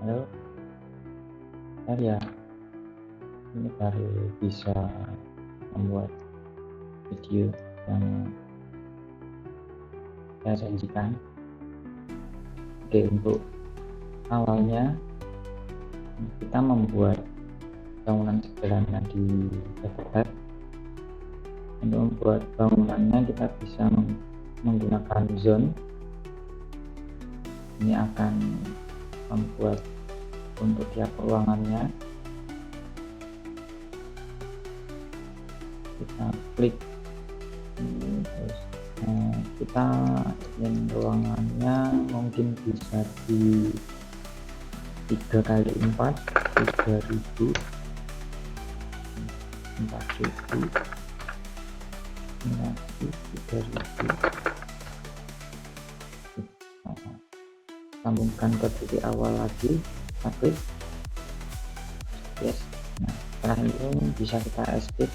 Halo, saya ini baru bisa membuat video yang saya janjikan. Oke, untuk awalnya kita membuat bangunan sederhana di Etherpad. Untuk membuat bangunannya kita bisa menggunakan zone. Ini akan membuat untuk tiap ruangannya. Kita klik ini, terus kita ingin ruangannya mungkin bisa di 3x4 3000 4000 ini 3000. Sambungkan ke titik awal lagi, kita klik yes. Nah, setelah ini bisa kita escape,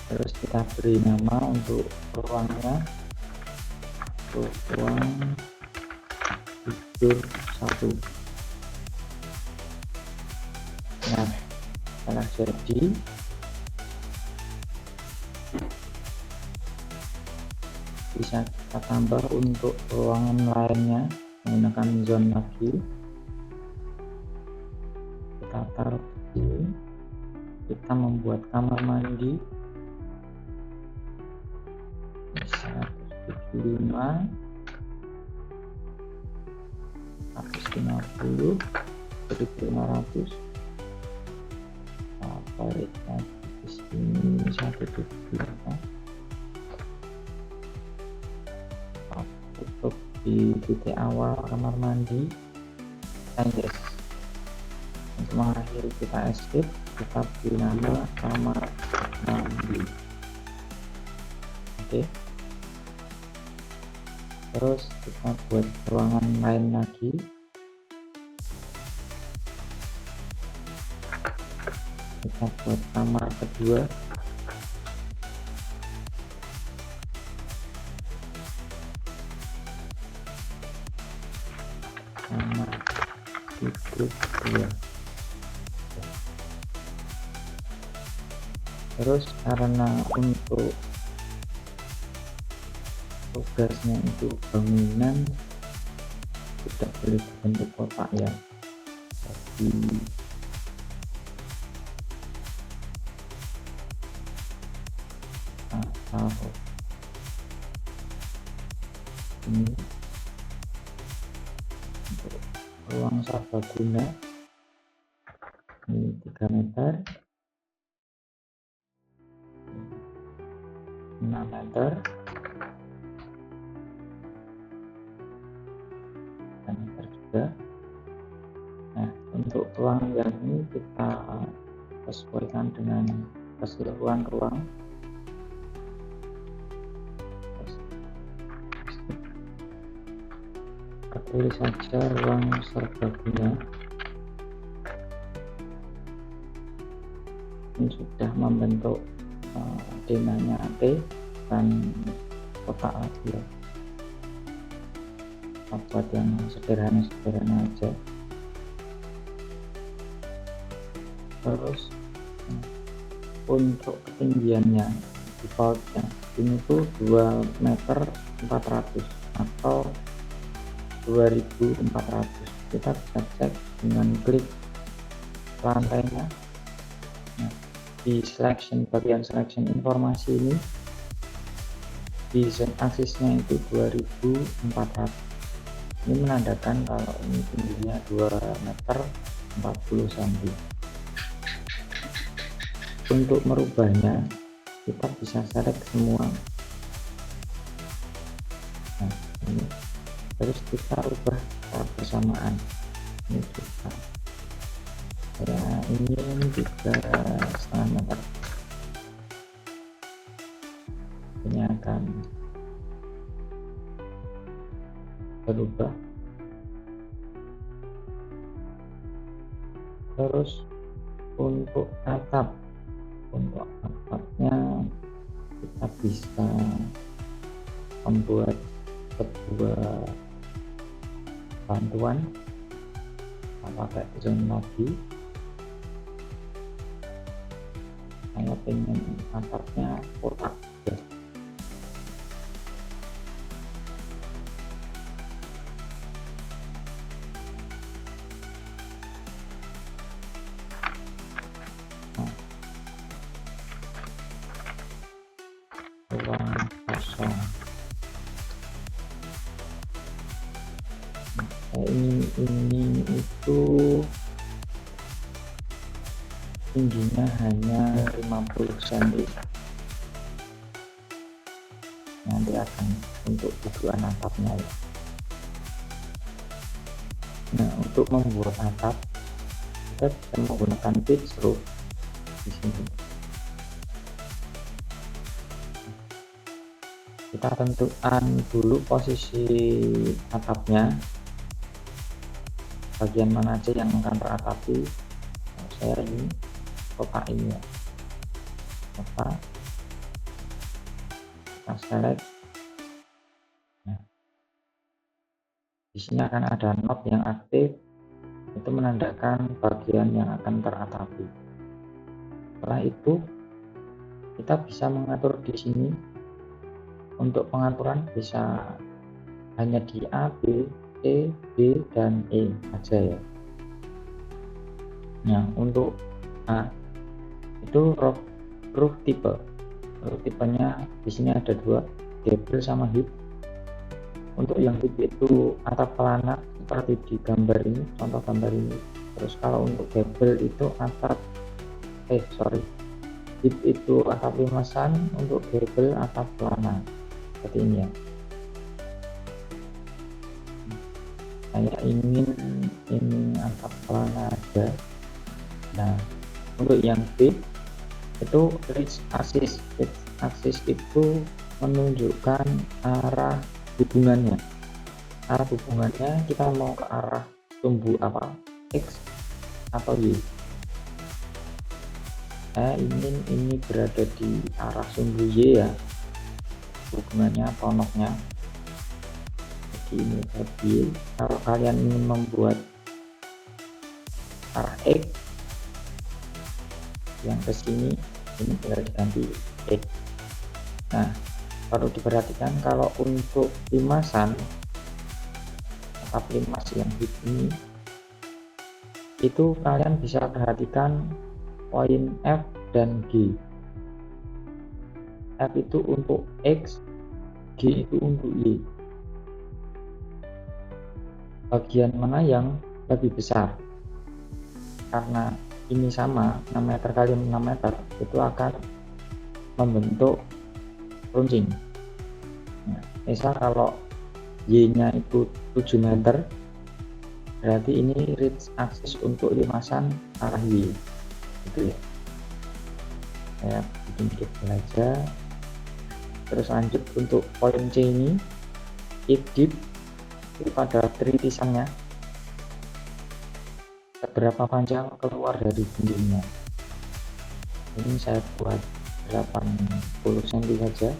terus kita beri nama untuk ruangnya, ruang tidur 1. Nah, setelah jadi bisa kita tambah untuk ruangan lainnya menggunakan zone lagi. Kita taruh ini, kita membuat kamar mandi 175 150 1500. Tarik lagi di sini 175. Tutup di titik awal kamar mandi, and yes. Untuk mengakhiri kita escape, kita beri nama kamar mandi. Oke, terus kita buat ruangan lain lagi. Kita buat kamar kedua, kamar tidur 2. Terus karena untuk tugasnya itu bangunan tidak boleh dibentuk kotak ya, jadi atau ini untuk ruang serbaguna ini 3 meter 6 meter 3 meter juga. Nah, untuk ruang yang ini kita sesuaikan dengan keseluruhan ruang. Kita pilih saja ruang serbaguna. Ini sudah membentuk denanya T dan kotak lagi ya. Kita buat yang sederhana aja. Terus untuk ketinggiannya defaultnya ini tuh 2 meter 400 atau 2400. Kita bisa cek dengan klik lantainya. Nah, di bagian selection informasi ini di zone aksisnya itu 2400. Ini menandakan kalau ini tingginya 2 meter 40 cm. Untuk merubahnya kita bisa select semua. Nah, ini terus kita ubah bersamaan. Ini kita ya, ini 3,5 meter. Ini akan berubah. Terus untuk atapnya kita bisa membuat sebuah bantuan pakai zone lagi. Saya pengen atapnya kotak ya. Ruang kosong. Ini itu tingginya hanya 50 cm. Nanti akan untuk tujuan atapnya ya. Nah, untuk membuat atap kita bisa menggunakan pitch roof di sini. Kita tentukan dulu posisi atapnya, bagian mana aja yang akan teratapi. Saya ini kotak ini ya, kotak, kita select. Nah, di sini akan ada knob yang aktif, itu menandakan bagian yang akan teratapi. Setelah itu kita bisa mengatur di sini. Untuk pengaturan bisa hanya di A, B, C, D, dan E aja ya. Nah, untuk A itu roof tipe. Roof tipenya di sini ada dua, gable sama hip. Untuk yang hip itu atap pelana seperti di gambar ini, contoh gambar ini. Terus kalau untuk gable itu hip itu atap limasan, untuk gable atap pelana. Seperti ini ya. Saya ingin ini atap pelana aja. Nah, untuk yang B itu ridge axis. Ridge axis itu menunjukkan arah hubungannya. Arah hubungannya kita mau ke arah sumbu apa? X atau Y. Saya ingin ini berada di arah sumbu Y ya. Hubungannya tonoknya. Jadi ini lebih, kalau kalian ingin membuat arah X yang ke sini, ini bisa diganti X. Nah, perlu diperhatikan kalau untuk limasan atap limas yang ini itu kalian bisa perhatikan poin F dan G. F itu untuk X, G itu untuk Y. Bagian mana yang lebih besar? Karena ini sama 6 meter kali 6 meter, itu akan membentuk runcing. Nah, misal kalau Y nya itu 7 meter, berarti ini ridge axis untuk limasan arah Y itu ya. Saya bikin detail aja. Terus lanjut untuk poin C ini, it deep itu pada tritisannya seberapa panjang keluar dari dindingnya. Ini saya buat 80 cm saja.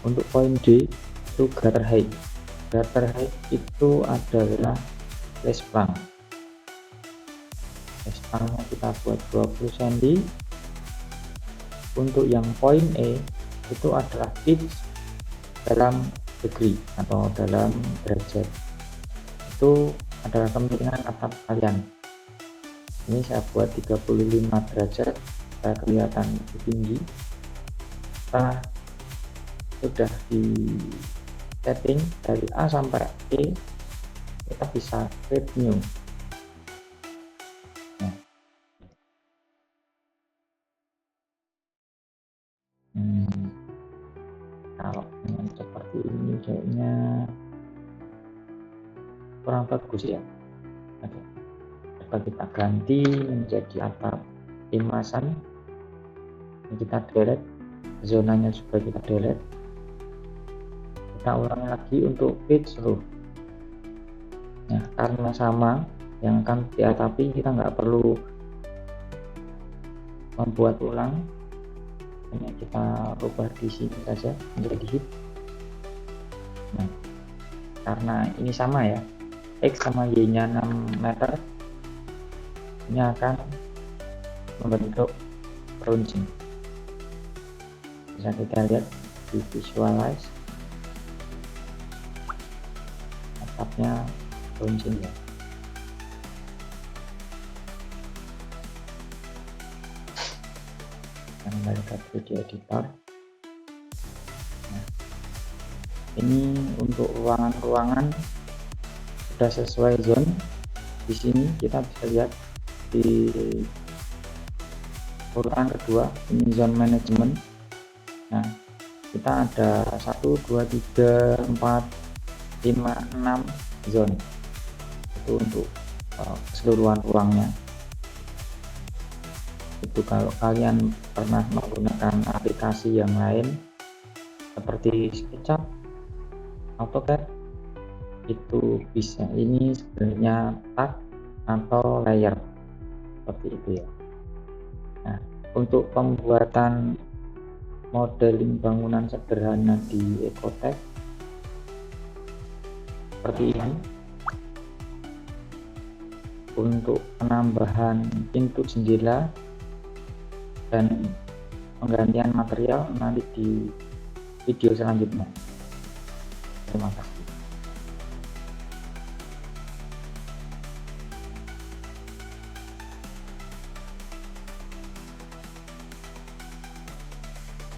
Untuk poin D itu gutter height. Gutter height itu adalah base plank. Base planknya kita buat 20 cm. Untuk yang poin E itu adalah pitch dalam degree atau dalam derajat. Itu adalah kemiringan atap kalian. Ini saya buat 35 derajat supaya kelihatan lebih tinggi. Setelah sudah di setting dari A sampai E, kita bisa create new. Kalau dengan seperti ini kayaknya kurang bagus ya. Coba kita ganti menjadi atap limasan. Kita delete, zonanya juga kita delete. Kita ulangi lagi untuk pitch roof. Nah, karena sama yang akan diatapi, kita nggak perlu membuat ulang. Hanya kita rubah di sini saja menjadi hip. Nah, karena ini sama ya, X sama Y nya 6 meter, ini akan membentuk runcing. Bisa kita lihat di visualize atapnya runcing ya. Kembali ke 3D editor. Nah, ini untuk ruangan-ruangan sudah sesuai zone. Di sini kita bisa lihat di urutan kedua, ini zone management. Nah, kita ada 1 2 3 4 5 6 zone. Itu untuk keseluruhan ruangnya. Itu kalau kalian pernah menggunakan aplikasi yang lain seperti SketchUp, AutoCAD, itu bisa, ini sebenarnya tag atau layer seperti itu ya. Nah, untuk pembuatan modeling bangunan sederhana di Ecotech seperti ini. Untuk penambahan pintu jendela dan penggantian material nanti di video selanjutnya. Terima kasih.